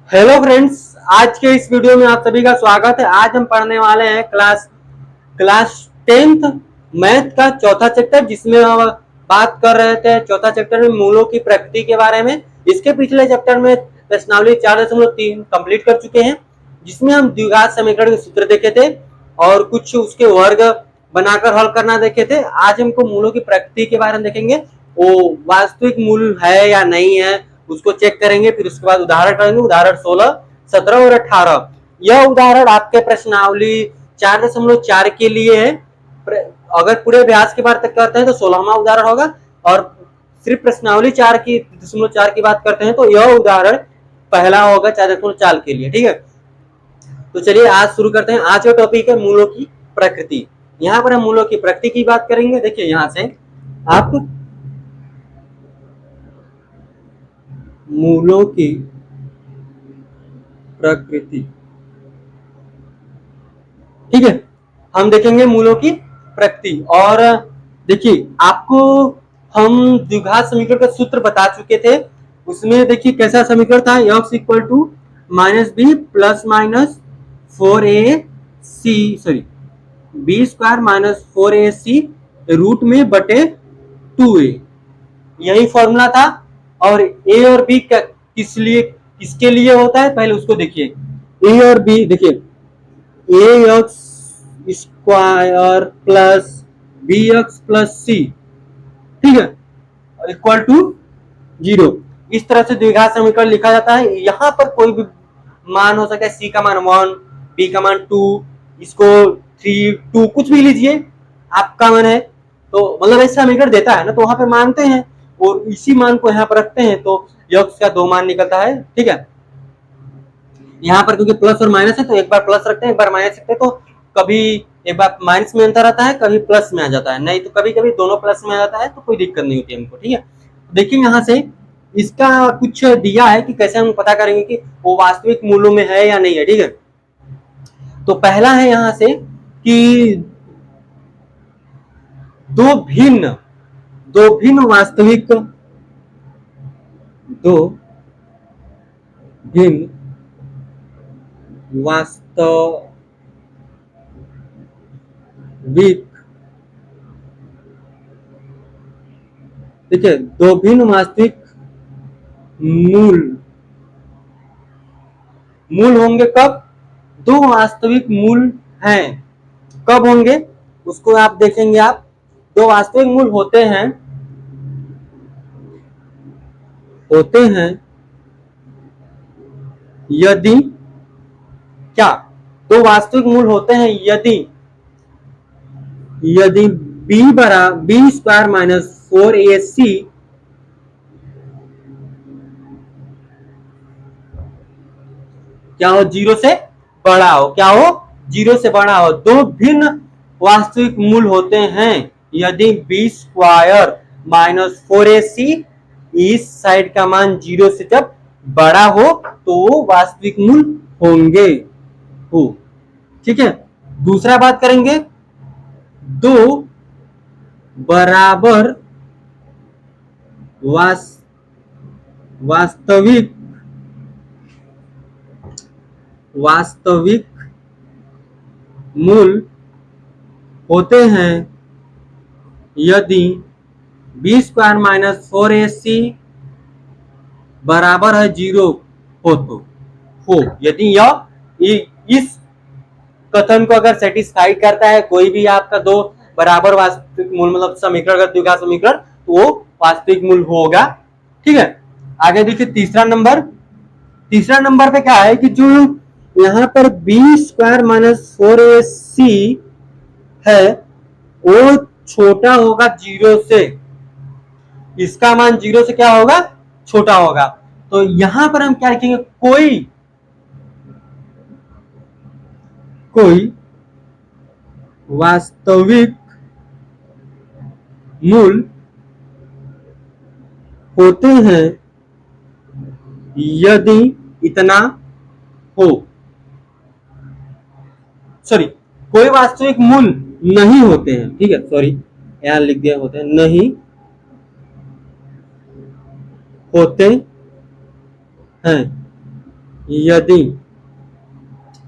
Hello friends, आज के इस वीडियो में आप सभी का स्वागत है। आज हम पढ़ने वाले हैं क्लास क्लास 10th मैथ का चौथा चैप्टर, जिसमें हम बात कर रहे थे चौथा चैप्टर में मूलों की प्रकृति के बारे में। इसके पिछले चैप्टर में प्रश्नावली 4.3 कंप्लीट कर चुके हैं, जिसमें हम द्विघात समीकरण के सूत्र देखे थे और कुछ उसके वर्ग बनाकर हल करना देखे थे। आज हमको मूलों की प्रकृति के बारे में देखेंगे, वो वास्तविक मूल है या नहीं है उसको चेक करेंगे। फिर उसके बाद उदाहरण करेंगे, उदाहरण 16, 17 और 18। यह उदाहरण आपके प्रश्नावली 4.4 के लिए है। अगर पूरे अभ्यास की बात करते हैं तो 16वां उदाहरण होगा, और सिर्फ प्रश्नावली 4.4 की बात करते हैं तो यह उदाहरण पहला होगा 4.4 के लिए। ठीक है, तो चलिए आज शुरू करते हैं। आज का टॉपिक है मूलों की प्रकृति। यहाँ पर हम मूलों की प्रकृति की बात करेंगे। देखिए, यहाँ से आप मूलों की प्रकृति, ठीक है, हम देखेंगे मूलों की प्रकृति। और देखिए, आपको हम द्विघात समीकरण का सूत्र बता चुके थे। उसमें देखिए कैसा समीकरण था, x equal to minus B plus minus 4ac, sorry B square minus 4ac root में बटे 2a, यही फॉर्मूला था। और a और b किसके लिए होता है, पहले उसको देखिए। a और b देखिए, ax square plus bx plus C, ठीक है, इक्वल टू 0। इस तरह से द्विघात समीकरण लिखा जाता है। यहाँ पर कोई भी मान हो सकता है, सी का मान 1, बी का मान 2, इसको 3, 2 कुछ भी लीजिए, आपका मन है तो मतलब ऐसा समीकरण देता है ना, तो वहां पे मानते हैं और इसी मान को यहाँ पर रखते हैं, तो यक्स का 2 मान निकलता है। ठीक है, यहाँ पर क्योंकि प्लस और माइनस है तो एक बार प्लस रखते हैं, एक बार माइनस रखते हैं, तो कभी एक बार माइनस में अंतर आता है, कभी प्लस में आ जाता है, नहीं तो कभी कभी दोनों प्लस में आ जाता है, तो कोई दिक्कत नहीं होती हमको। ठीक है, देखिए यहाँ से इसका कुछ दिया है कि कैसे हम पता करेंगे कि वो वास्तविक मूल्यों में है या नहीं है। ठीक है, तो पहला है यहाँ से कि दो भिन्न वास्तविक, देखिए दो भिन्न वास्तविक मूल होंगे कब, दो वास्तविक मूल हैं कब होंगे उसको आप देखेंगे। आप दो वास्तविक मूल होते हैं यदि, क्या, दो वास्तविक मूल होते हैं यदि बी स्क्वायर माइनस 4ac क्या हो, 0 से बड़ा हो। क्या हो, 0 से बड़ा हो। दो भिन्न वास्तविक मूल होते हैं यदि बी स्क्वायर माइनस 4ac इस साइड का मान 0 से जब बड़ा हो तो वो वास्तविक मूल होंगे हो। ठीक है, दूसरा बात करेंगे, दो बराबर वास्तविक मूल होते हैं यदि बी स्क्वायर माइनस 4ac बराबर है 0 हो तो हो। यदि यह इस कथन को अगर सेटिस्फाई करता है, कोई भी आपका दो बराबर वास्तविक मूल मतलब समीकरण, द्विघात समीकरण, तो वो वास्तविक मूल होगा। ठीक है, आगे देखिए तीसरा नंबर पे क्या है कि जो यहाँ पर बी स्क्वायर माइनस 4ac है वो छोटा होगा 0 से, इसका मान 0 से क्या होगा, छोटा होगा। तो यहां पर हम क्या लिखेंगे, कोई वास्तविक मूल होते हैं यदि इतना हो, सॉरी कोई वास्तविक मूल नहीं होते हैं। ठीक है, सॉरी यहां लिख दिया होते हैं, नहीं होते हैं यदि,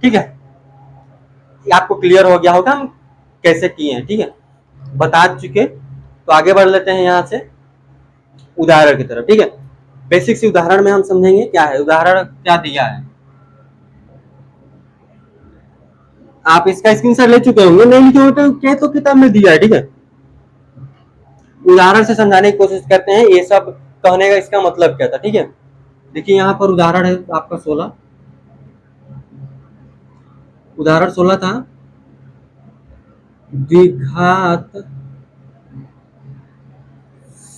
ठीक है, ये आपको क्लियर हो गया होगा हम कैसे किए हैं, ठीक है, बता चुके। तो आगे बढ़ लेते हैं यहाँ से उदाहरण की तरफ, ठीक है। बेसिक सी उदाहरण में हम समझेंगे क्या है, उदाहरण क्या दिया है। आप इसका स्क्रीनशॉट ले चुके होंगे, नहीं लिखे हो तो क्या, तो किताब में दिया है, ठीक है। उदाहरण से समझाने की कोशिश करते हैं ये सब कहने का इसका मतलब क्या था, ठीक है। देखिए यहाँ पर उदाहरण है आपका 16, उदाहरण 16 था द्विघात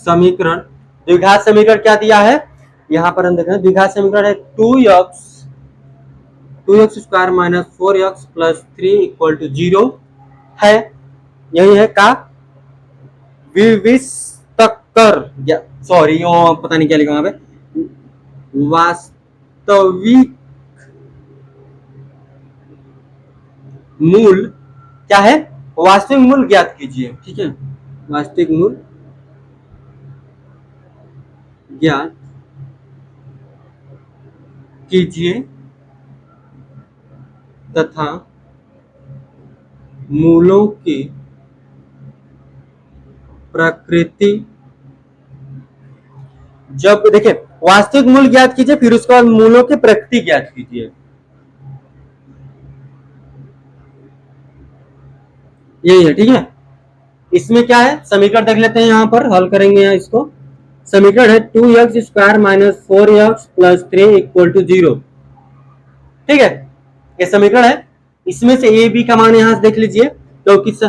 समीकरण। द्विघात समीकरण क्या दिया है, यहाँ पर हम देख रहे हैं द्विघात समीकरण है 2x square minus 4x plus 3 equal to 0 है, यही है का विविष्टकर, सॉरी यो पता नहीं क्या लिखा वहां पे, वास्तविक मूल क्या है, वास्तविक मूल ज्ञात कीजिए, ठीक है। वास्तविक मूल ज्ञात कीजिए तथा मूलों की प्रकृति, जब देखिए वास्तविक मूल ज्ञात कीजिए फिर उसके बाद मूलों की प्रकृति ज्ञात कीजिए, यही है, ठीक है। इसमें क्या है समीकरण देख लेते हैं, यहाँ पर हल करेंगे यहाँ इसको। समीकरण है 2x square minus 4x plus 3 equal to 0, ठीक है, ये समीकरण है। इसमें से ए बी का मान यहाँ से देख लीजिए, तो किस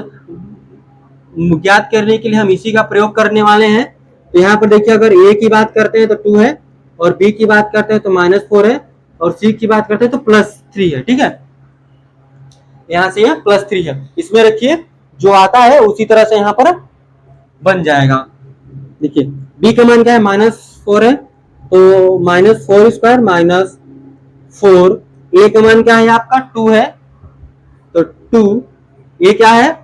ज्ञात करने के लिए हम इसी का प्रयोग करने वाले हैं। तो यहाँ पर देखिए अगर ए की बात करते हैं तो 2 है, और बी की बात करते हैं तो -4 है, और सी की बात करते हैं तो +3 है, ठीक है। यहाँ से यह +3 है, इसमें रखिए जो आता है उसी तरह से यहाँ पर बन जाएगा। देखिए बी का मान क्या है -4 है, तो -4 स्क्वायर -4, ए का मान क्या है आपका 2 है, तो 2, ये क्या है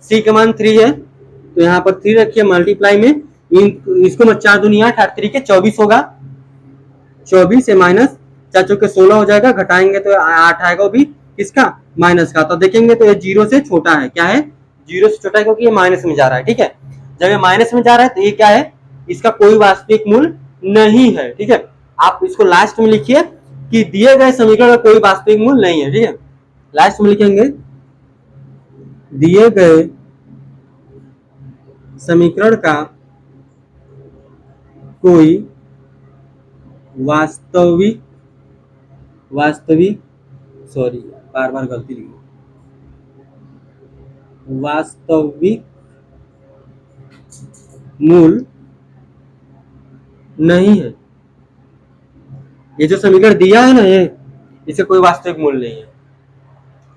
सी का मान 3 है, तो यहाँ पर 3 रखिए मल्टीप्लाई में, इसको मत 4 दूनी 8, 8 3 के 24 होगा, 24 से माइनस 4 चौके 16 हो जाएगा, घटाएंगे तो 8 आएगा, वो भी किसका माइनस का। तो देखेंगे तो ये 0 से छोटा है, क्या है 0 से छोटा है, क्योंकि ये माइनस में जा रहा है, ठीक है। जब ये माइनस में जा रहा है तो ये क्या है, इसका कोई वास्तविक मूल नहीं है, ठीक है। आप इसको लास्ट में लिखिए कि दिए गए समीकरण का कोई वास्तविक मूल नहीं है, ठीक है। लास्ट में लिखेंगे दिए गए समीकरण का कोई वास्तविक सॉरी बार बार गलती लिखी, वास्तविक मूल नहीं है। ये जो समीकरण दिया है ना, ये इसे कोई वास्तविक मूल नहीं है।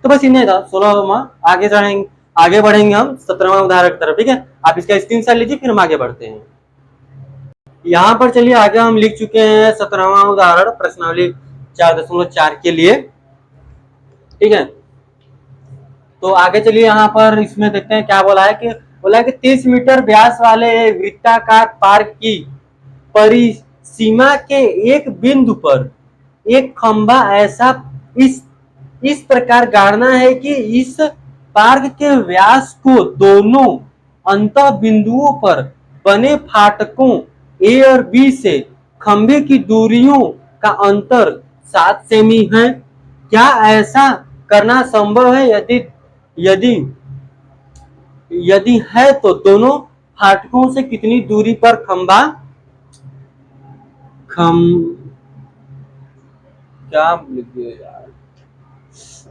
तो बस इन्हें था 16वां। आगे बढ़ेंगे हम 17वां उदाहरण की तरफ, ठीक है। आप इसका स्क्रीनशॉट लीजिए, फिर हम आगे बढ़ते हैं। यहाँ पर चलिए आगे हम लिख चुके हैं 17वां उदाहरण प्रश्नावली 4.4 के लिए, ठीक है। तो आगे चलिए यहाँ पर इसमें देखते हैं क्या बोला है कि 30 मीटर व्यास वाले वृत्ताकार पार्क की परिसीमा के एक बिंदु पर एक खंभा ऐसा इस प्रकार गाड़ना है कि इस पार्क के व्यास को दोनों अंत बिंदुओं पर बने फाटकों ए और बी से खंभे की दूरियों का अंतर 7 सेमी है। क्या ऐसा करना संभव है? यदि यदि है तो दोनों फाटकों से कितनी दूरी पर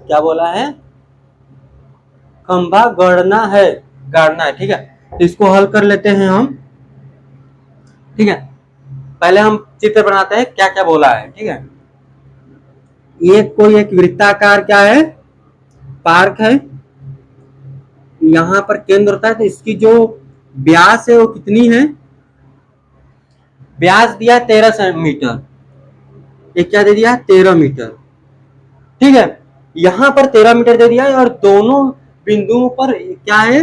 क्या बोला है, खंभा गाड़ना है, ठीक है। तो इसको हल कर लेते हैं हम, ठीक है। पहले हम चित्र बनाते हैं क्या क्या बोला है, ठीक है। ये कोई एक वृत्ताकार क्या है, पार्क है, यहाँ पर केंद्र होता है, तो इसकी जो व्यास है वो कितनी है, व्यास दिया 13 मीटर, ये क्या दे दिया 13 मीटर, ठीक है। यहाँ पर 13 मीटर दे दिया है, और दोनों बिंदुओं पर क्या है,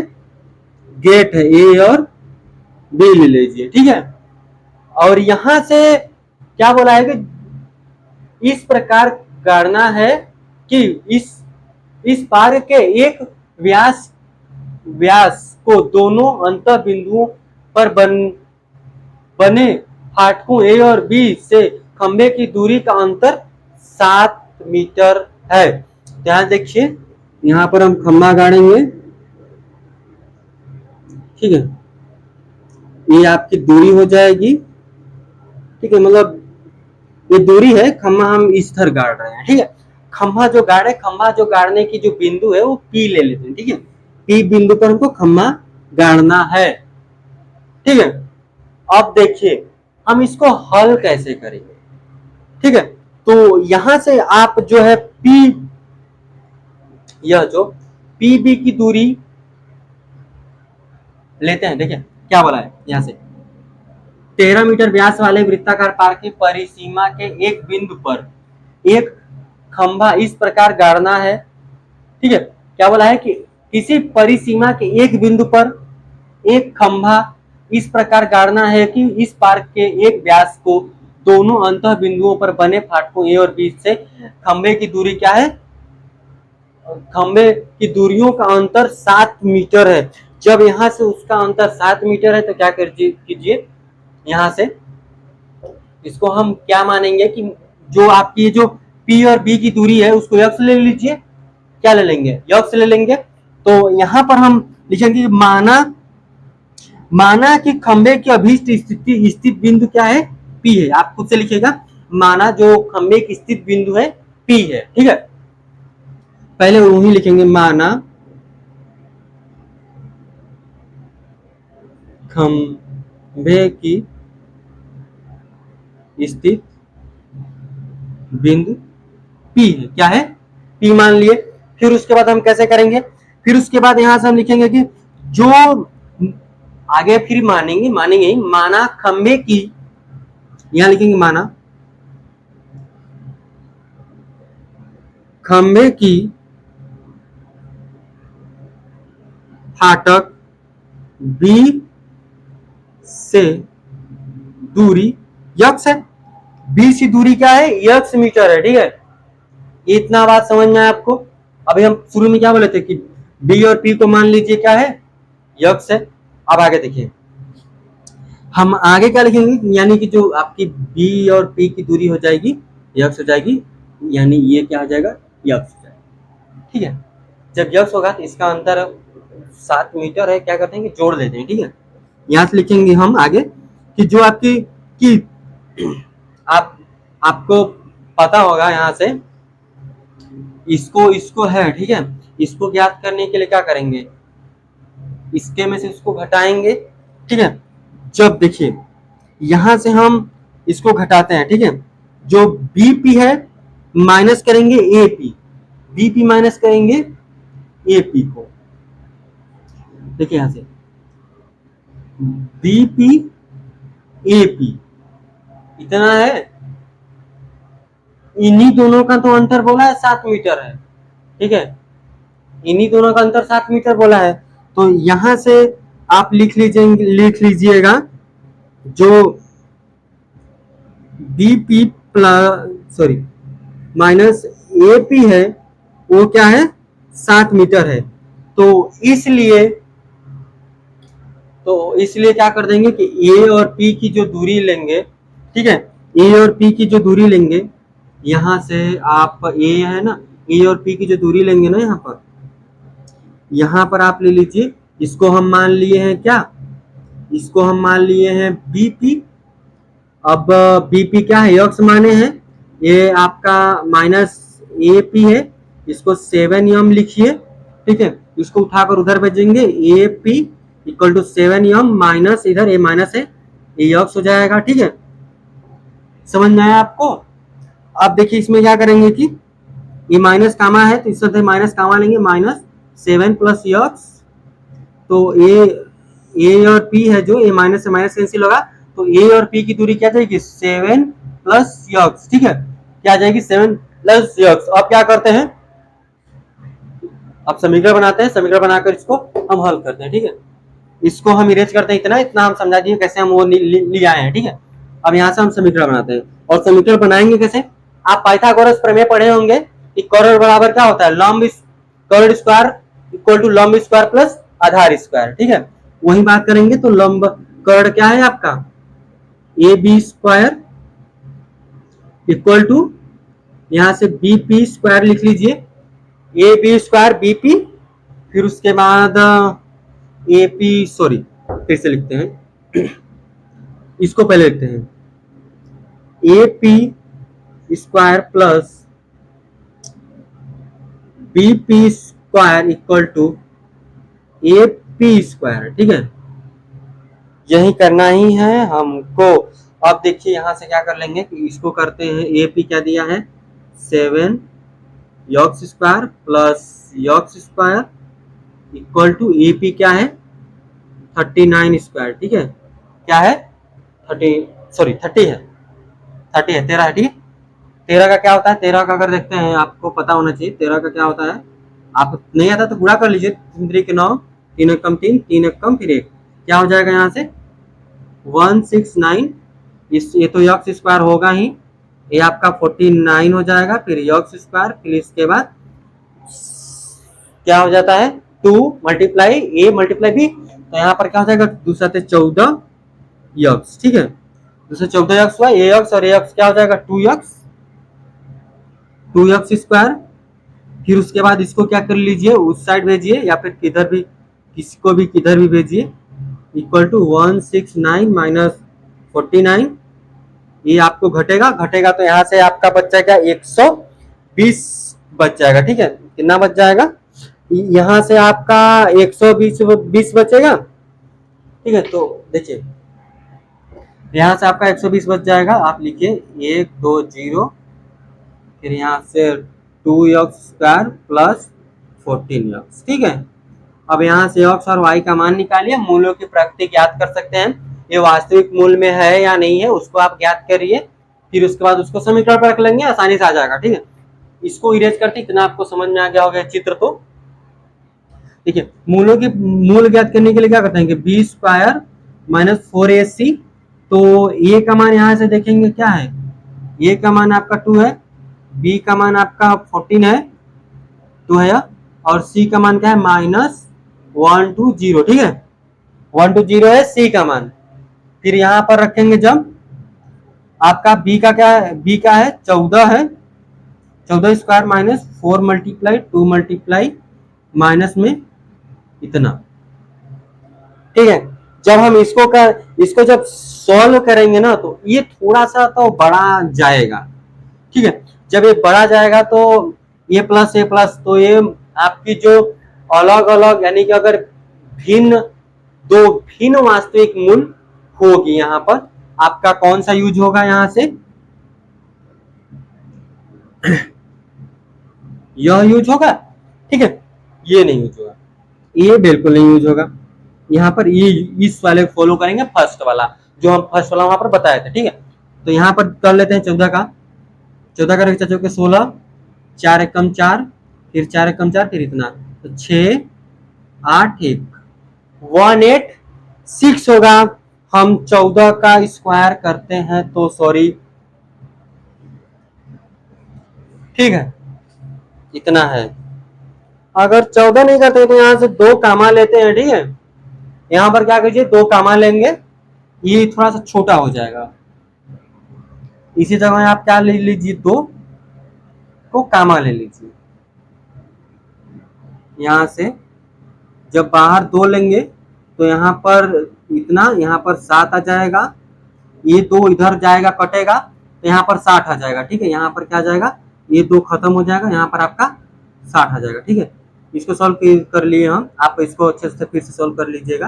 गेट है, ए और बी ले लीजिए, ठीक है। और यहां से क्या बोला है कि इस प्रकार गाड़ना है कि इस पार के एक व्यास व्यास को दोनों अंत बिंदुओं पर बने फाटकों ए और बी से खंबे की दूरी का अंतर 7 मीटर है। ध्यान देखिए, यहाँ पर हम खंबा गाड़ेंगे, ठीक है, ये आपकी दूरी हो जाएगी, ठीक है, मतलब ये दूरी है, खंबा हम इस तरह गाड़ रहे हैं, ठीक है। खंबा जो गाड़ने की जो बिंदु है वो पी ले लेते हैं, ठीक है, पी बिंदु पर हमको खंबा गाड़ना है, ठीक है। अब देखिए हम इसको हल कैसे करेंगे, ठीक है। तो यहां से आप जो है पी, यह जो पी बी की दूरी लेते हैं, देखिए क्या बोला है यहां से, 13 मीटर व्यास वाले वृत्ताकार पार्क की परिसीमा के एक बिंदु पर एक खंभा इस प्रकार गाड़ना है, ठीक है। क्या बोला है कि किसी परिसीमा के एक बिंदु पर एक खंभा इस प्रकार गाड़ना है कि इस पार्क के एक व्यास को दोनों अंत बिंदुओं पर बने फाटकों ए और बी से खंभे की दूरी क्या है, खंभे की दूरियों का अंतर 7 मीटर है। जब यहां से उसका अंतर 7 मीटर है तो क्या कीजिए, यहां से इसको हम क्या मानेंगे कि जो आपकी जो P और B की दूरी है उसको यक्ष ले लीजिए, क्या ले लेंगे, यक्ष ले लेंगे। तो यहां पर हम लिखेंगे माना कि खंबे की अभीष्ट स्थित बिंदु क्या है, P है। आप खुद से लिखिएगा, माना जो खंबे की स्थित बिंदु है P है, ठीक है। पहले वही लिखेंगे, माना खंबे की स्थित बिंदु P है, क्या है, P मान लिए। फिर उसके बाद हम कैसे करेंगे, फिर उसके बाद यहां से हम लिखेंगे कि जो आगे फिर मानेंगे माना खंबे की, यहां लिखेंगे माना खंबे की फाटक B से दूरी यक्ष है, B से दूरी क्या है, यक्ष मीटर है, ठीक है। इतना बात समझ में आया आपको। अभी हम शुरू में क्या बोले थे कि B और P को मान लीजिए क्या है, यक्ष है। अब आगे देखिए हम आगे क्या लिखेंगे, यानी कि जो आपकी B और P की दूरी हो जाएगी यक्ष हो जाएगी, यानी ये क्या हो जाएगा, यक्ष हो जाएगा, ठीक है। जब यक्ष होगा तो इसका अंतर 7 मीटर है, क्या करते हैं कि जोड़ देते हैं, ठीक है। यहां से लिखेंगे हम आगे कि जो आपकी कि आपको पता होगा, यहां से इसको है, ठीक है। इसको ज्ञात करने के लिए क्या करेंगे, इसके में से इसको घटाएंगे, ठीक है। जब देखिए यहां से हम इसको घटाते हैं, ठीक है, जो बीपी है माइनस करेंगे एपी, बीपी माइनस करेंगे एपी को, देखिए यहां से बीपी एपी इतना है, इन्हीं दोनों का तो अंतर बोला है 7 मीटर है, ठीक है, इन्हीं दोनों का अंतर 7 मीटर बोला है। तो यहां से आप लिख लीजिएगा जो बीपी प्लस माइनस एपी है वो क्या है, 7 मीटर है। तो इसलिए क्या कर देंगे कि ए और पी की जो दूरी लेंगे, ठीक है, ए और पी की जो दूरी लेंगे, यहां से आप ए है ना, ए और पी की जो दूरी लेंगे ना, यहां पर आप ले लीजिए, इसको हम मान लिए हैं क्या, इसको हम मान लिए हैं बीपी। अब बीपी क्या है, यक्ष माने हैं, ये आपका माइनस ए पी है, इसको 7 एम लिखिए, ठीक है। इसको उठाकर उधर भेजेंगे, A P equal to 7 M minus इधर ए माइनस है, ये यक्ष हो जाएगा, ठीक है। समझ में आया आपको। अब देखिए इसमें क्या करेंगे कि ये माइनस कामा है तो इससे माइनस कामा लेंगे, माइनस 7 प्लस यक्स, तो ए और पी है जो ए माइनस से माइनस कैंसिल होगा, तो ए और पी की दूरी क्या जाएगी 7 प्लस यक्स, ठीक है, क्या जाएगी 7 प्लस यक्स। अब क्या करते हैं, अब समीकरण बनाते हैं, समीकरण बनाकर इसको हम हल करते हैं, ठीक है। इसको हम इरेज करते हैं, इतना हम समझा दिए कैसे हम वो ले आए हैं, ठीक है। अब यहाँ से हम समीकरण बनाते हैं, और समीकरण बनाएंगे कैसे, आप पाइथागोरस प्रमेय पढ़े होंगे कि कर्ण बराबर क्या होता है, लंब कर्ण स्क्वायर इक्वल टू लंब स्क्वायर प्लस आधार स्क्वायर, ठीक है। वही बात करेंगे तो लंब कर्ण क्या है आपका, A B square equal to, यहां से बी पी स्क्वायर लिख लीजिए, A B square B P, फिर उसके बाद ए पी, सॉरी फिर से लिखते हैं, इसको पहले लिखते हैं, A P square plus B P square equal to A P square, ठीक है। यही करना ही है हमको। अब देखिए यहां से क्या कर लेंगे कि इसको करते हैं, ए पी क्या दिया है 7 यॉक्स स्क्वायर प्लस यॉक्स square equal to A P क्या है 39 स्क्वायर, ठीक है। क्या है 30, सॉरी 30 है, 30 है, 13 है, ठीक है। 13 का क्या होता है, 13 का अगर देखते हैं आपको पता होना चाहिए 13 का क्या होता है, आप नहीं आता तो गुणा कर लीजिए, 3 के 9, 3 कम 3, 3 कम फिर 1, क्या हो जाएगा यहाँ से 169, इस ये तो यक्स स्क्वायर होगा ही, ये आपका 49 हो जाएगा, फिर यक्स स्क्वायर, फिर इसके बाद क्या हो जाता है 2 मल्टीप्लाई ए मल्टीप्लाई बी, तो यहाँ पर क्या हो जाएगा दूसरा 14 यक्स, ठीक है। दूसरा 14 यक्स हुआ, ए यक्स और ए यक्स क्या हो जाएगा 2 यक्स, 2 यक्स स्क्वायर, फिर उसके बाद इसको क्या कर लीजिए उस साइड भेजिए या फिर किधर भी, किसको भी किधर भी भेजिए, इक्वल टू 169 माइनस 49, ये आपको घटेगा घटेगा तो यहाँ से आपका बच जाएगा 120 बच जाएगा, ठीक है। कितना बच जाएगा, यहाँ से आपका 120 बचेगा, ठीक है। तो देखिए यहाँ से आपका 120 बच जाएगा, आप लिखिए 1 2 0, फिर यहाँ से 2 यक्स स्क्वायर प्लस 14 यक्स, ठीक है। अब यहाँ से यक्स और वाई का मान निकालिए, मूलों की प्रकृति ज्ञात कर सकते हैं, ये वास्तविक मूल में है या नहीं है उसको आप ज्ञात करिए, फिर उसके बाद उसको समीकरण पर रख लेंगे, आसानी से आ जाएगा, ठीक है। इसको इरेज करते इतना आपको समझ में आ गया होगा चित्र, तो देखिए मूलों की मूल ज्ञात करने के लिए क्या करते हैं कि बी स्क्वायर माइनस 4ac, तो ए का मान यहाँ से देखेंगे क्या है, ए का मान आपका 2 है, बी का मान आपका 14 है, 2 है, और सी का मान क्या है माइनस 120, ठीक है। 120 है सी का मान, फिर यहाँ पर रखेंगे जब आपका बी का क्या है, बी का है 14 है, 14 square minus 4 multiply 2 multiply minus में इतना, ठीक है। जब हम इसको जब सॉल्व करेंगे ना तो ये थोड़ा सा तो बड़ा जाएगा, ठीक है। जब ये बड़ा जाएगा तो ए प्लस तो ये आपकी जो अलग अलग यानी कि अगर दो भिन्न वास्तविक मूल होगी, यहाँ पर आपका कौन सा यूज होगा, यहाँ से यह यूज होगा, ठीक है। ये नहीं यूज होगा, ये बिल्कुल नहीं यूज होगा, यहाँ पर ये इस वाले फॉलो करेंगे फर्स्ट वाला जो हम फर्स्ट वाला वहां पर बताए थे, ठीक है। तो यहाँ पर कर लेते हैं 14 का 16, 4 1 कम 4, फिर 4 1 कम 4, फिर इतना, तो 6 8 1 186 होगा। हम 14 का स्क्वायर करते हैं तो सॉरी, ठीक है, इतना है। अगर 14 नहीं करते तो यहाँ से 2 कामा लेते हैं, ठीक है। यहाँ पर क्या कीजिए 2 कामा लेंगे, ये थोड़ा सा छोटा हो जाएगा, इसी जगह आप क्या ले लीजिए 2 को कामा ले लीजिए, यहाँ से जब बाहर 2 लेंगे तो यहाँ पर इतना, यहाँ पर 7 आ जाएगा, ये 2 इधर जाएगा कटेगा तो यहाँ पर 60 आ जाएगा, ठीक है। यहाँ पर क्या आ जाएगा, ये 2 खत्म हो जाएगा, यहाँ पर आपका 60 आ जाएगा, ठीक है। इसको सॉल्व कर लिए हम, आप इसको अच्छे से फिर से सॉल्व कर लीजिएगा,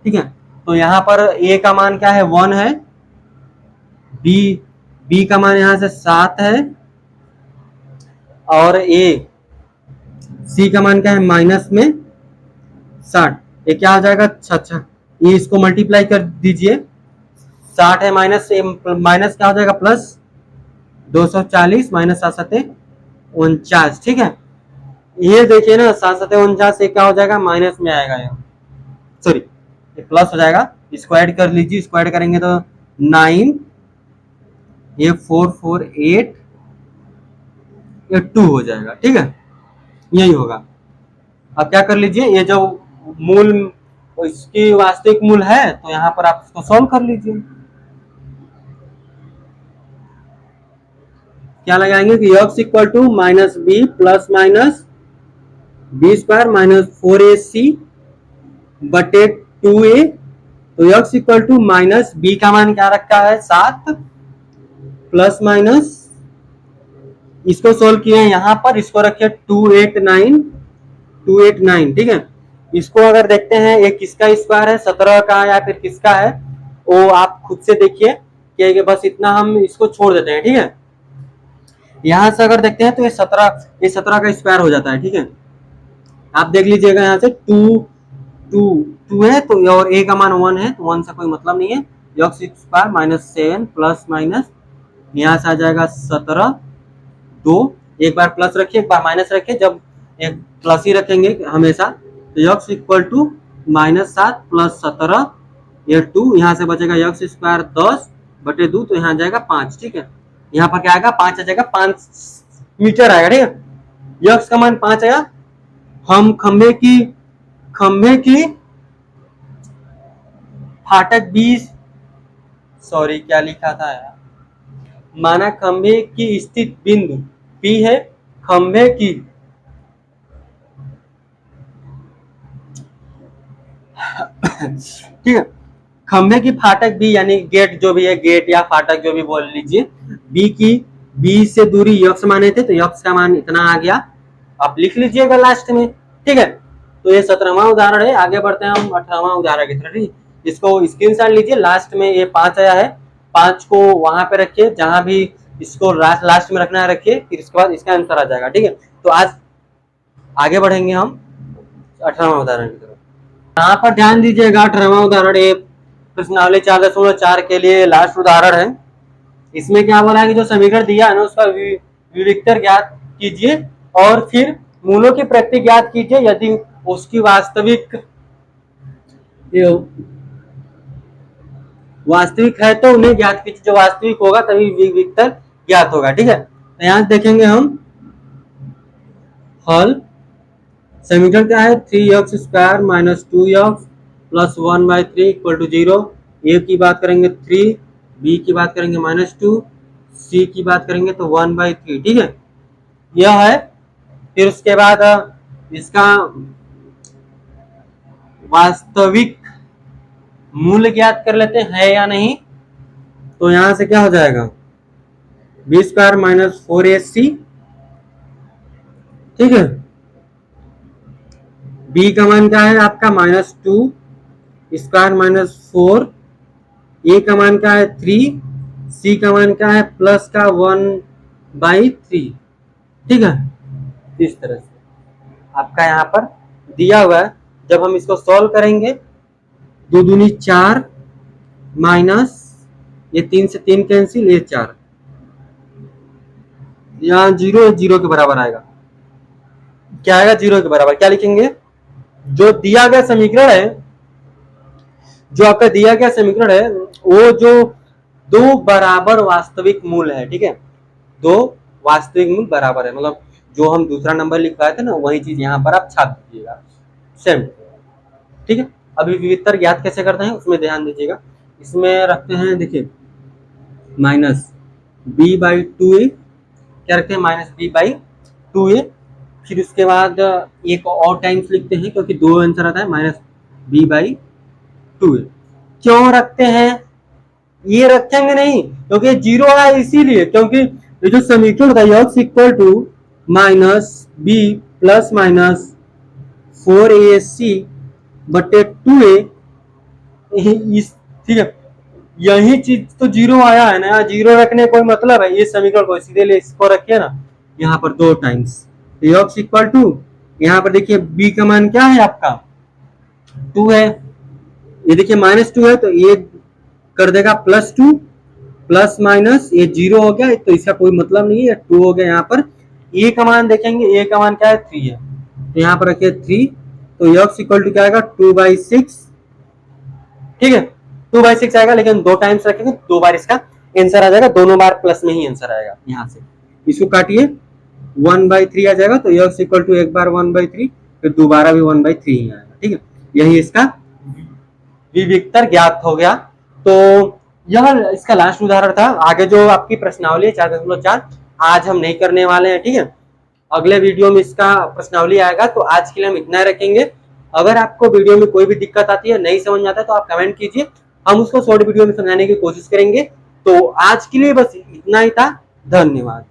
ठीक है। तो यहाँ पर ए का मान क्या है 1 है, बी का मान यहाँ से 7 है, और सी का मान क्या है माइनस में 60, ये क्या आ जाएगा, अच्छा ये इसको मल्टीप्लाई कर दीजिए, 60 है माइनस माइनस क्या हो जाएगा प्लस 240 माइनस 7 7 49, ठीक है। ये देखिए ना 7 7 49 क्या हो जाएगा माइनस में आएगा, सॉरी ये प्लस हो जाएगा, स्क्वायर कर लीजिए, स्क्वायर करेंगे तो 9, ये 4 4 8 ये 2 हो जाएगा, ठीक है, यही होगा। अब क्या कर लीजिए, ये जो मूल इसकी वास्तविक मूल है तो यहाँ पर आप इसको सॉल्व कर लीजिए। क्या लगाएंगे कि x equal to minus B plus minus B square minus 4ac बटे 2a। तो x equal to minus B का मान क्या रखा है 7 प्लस माइनस इसको सोल्व किए हैं यहाँ पर, इसको रखिए 289, ठीक है। इसको अगर देखते हैं ये किसका स्क्वायर है, 17 का या फिर किसका है, वो आप खुद से देखिए कि बस इतना हम इसको छोड़ देते हैं, ठीक है। यहां से अगर देखते हैं तो ये 17 का स्क्वायर हो जाता है, ठीक है। आप देख लीजिएगा यहाँ से 2 है तो और a का मान 1 है, तो 1 से कोई मतलब नहीं है। x square minus 7 plus minus यहाँ से आ जाएगा 17, 2 एक बार प्लस रखिए एक बार माइनस रखिए, जब एक प्लस ही रखेंगे हमेशा। तो x equal to minus 7 plus 17 ये 2, यहाँ से बचेगा x स्क्वायर 10 बटे 2, तो यहाँ जाएगा 5, ठीक है। यहाँ पर क्या आएगा 5 आ जाएगा, 5 मीटर आएगा, ठीक है। x का मान 5 आया। हम खंभे की फाटक 20, सॉरी क्या लिखा था यार, माना खंभे की स्थित बिंदु P है, खंभे की ठीक है, खंभे की फाटक बी यानी गेट जो भी है, गेट या फाटक जो भी बोल लीजिए, बी से दूरी x माने थे, तो x का मान इतना आ गया, आप लिख लीजिएगा लास्ट में, ठीक है। तो ये 17वां उदाहरण है। आगे बढ़ते हैं हम 18वां उदाहरण की तरफ, इसको स्क्रीनशॉट लीजिए। लास्ट में ये 5 आया है, 5 को वहां पे रखिए जहां भी इसको लास्ट में रखना है रखिए, फिर इसके बाद इसका आंसर आ जाएगा, ठीक है। तो आज आगे बढ़ेंगे हम 18वां उदाहरण की तरफ। यहाँ पर ध्यान दीजिएगा, 18वां उदाहरण ये प्रश्नावली 4.4 के लिए लास्ट उदाहरण है। इसमें क्या बोला है कि जो समीकरण दिया है ना उसका विविक्तर ज्ञात कीजिए और फिर मूलों की प्रकृति ज्ञात कीजिए, यदि उसकी वास्तविक है तो उन्हें ज्ञात कीजिए, जो वास्तविक होगा तभी विविक्तर ज्ञात होगा, ठीक है। तो यहाँ देखेंगे हम हल, समीकरण क्या है 3x square minus 2x plus 1/3 equal to 0। A की बात करेंगे 3, बी की बात करेंगे -2, सी की बात करेंगे तो 1/3, ठीक है, यह है। फिर उसके बाद इसका वास्तविक मूल्य ज्ञात कर लेते हैं या नहीं। तो यहां से क्या हो जाएगा बी स्क्वायर माइनस 4ac, ठीक है। बी का मान क्या है आपका -2 स्क्वायर माइनस 4, ए का मान क्या है 3, सी का मान क्या है प्लस का 1/3, ठीक है। इस तरह से आपका यहाँ पर दिया हुआ है। जब हम इसको सॉल्व करेंगे 2 दूनी 4 माइनस ये 3 से 3 कैंसिल, ये 4, यहाँ 0 के बराबर आएगा। क्या आएगा 0 के बराबर, क्या लिखेंगे, जो दिया गया समीकरण है, जो आपका दिया गया समीकरण है वो जो 2 बराबर वास्तविक मूल है, ठीक है, 2 वास्तविक मूल बराबर है, मतलब जो हम दूसरा नंबर लिखवाए थे ना वही चीज यहाँ पर आप छाप दीजिएगा सेम, ठीक है। अभी विविधतर ज्ञात कैसे करते हैं उसमें ध्यान दीजिएगा। इसमें रखते हैं, देखिए माइनस b/2a, क्या रखते हैं -b/2a। फिर उसके बाद एक और टाइम्स लिखते हैं क्योंकि 2 आंसर आता है -b/2a। क्यों रखते हैं, ये रखेंगे नहीं क्योंकि 0 आया इसीलिए, क्योंकि ये जो समीकरण था x equal to -b plus minus 4ac बटे 2a, ठीक है, यही चीज तो 0 आया है ना, 0 रखने कोई मतलब है, ये समीकरण को सीधे ले इसको रखिए ना यहाँ पर 2 टाइम्स, x इक्वल टू यहाँ पर देखिए b का मान क्या है आपका 2 है, ये देखिए -2 है तो ये कर देगा +2 प्लस माइनस ये 0 हो गया, तो इसका कोई मतलब नहीं है, 2 हो गया। यहाँ पर ए का मान देखेंगे, ए का मान क्या है 3 है, तो यहाँ पर रखिए 3, तो x इक्वल टू क्या आएगा 2/6, ठीक है, 2/6 आएगा, लेकिन 2 टाइम्स रखेंगे 2 बार इसका आंसर आ जाएगा, दोनों बार प्लस में ही आंसर आएगा। यहाँ से इसको काटिए, 1/3 आ जाएगा, तो x इक्वल टू एक बार 1/3, फिर दोबारा भी 1/3 ही आएगा। ठीक है, यही इसका विविक्तर ज्ञात हो गया। तो यह इसका लास्ट उदाहरण था। आगे जो आपकी प्रश्नावली है 4.4 आज हम नहीं करने वाले हैं। ठीक है, अगले वीडियो में इसका प्रश्नावली आएगा। तो आज के लिए हम इतना रखेंगे। अगर आपको वीडियो में कोई भी दिक्कत आती है, नहीं समझ में आता है, तो आप कमेंट कीजिए, हम उसको शॉर्ट वीडियो में समझाने की कोशिश करेंगे। तो आज के लिए बस इतना ही था। धन्यवाद।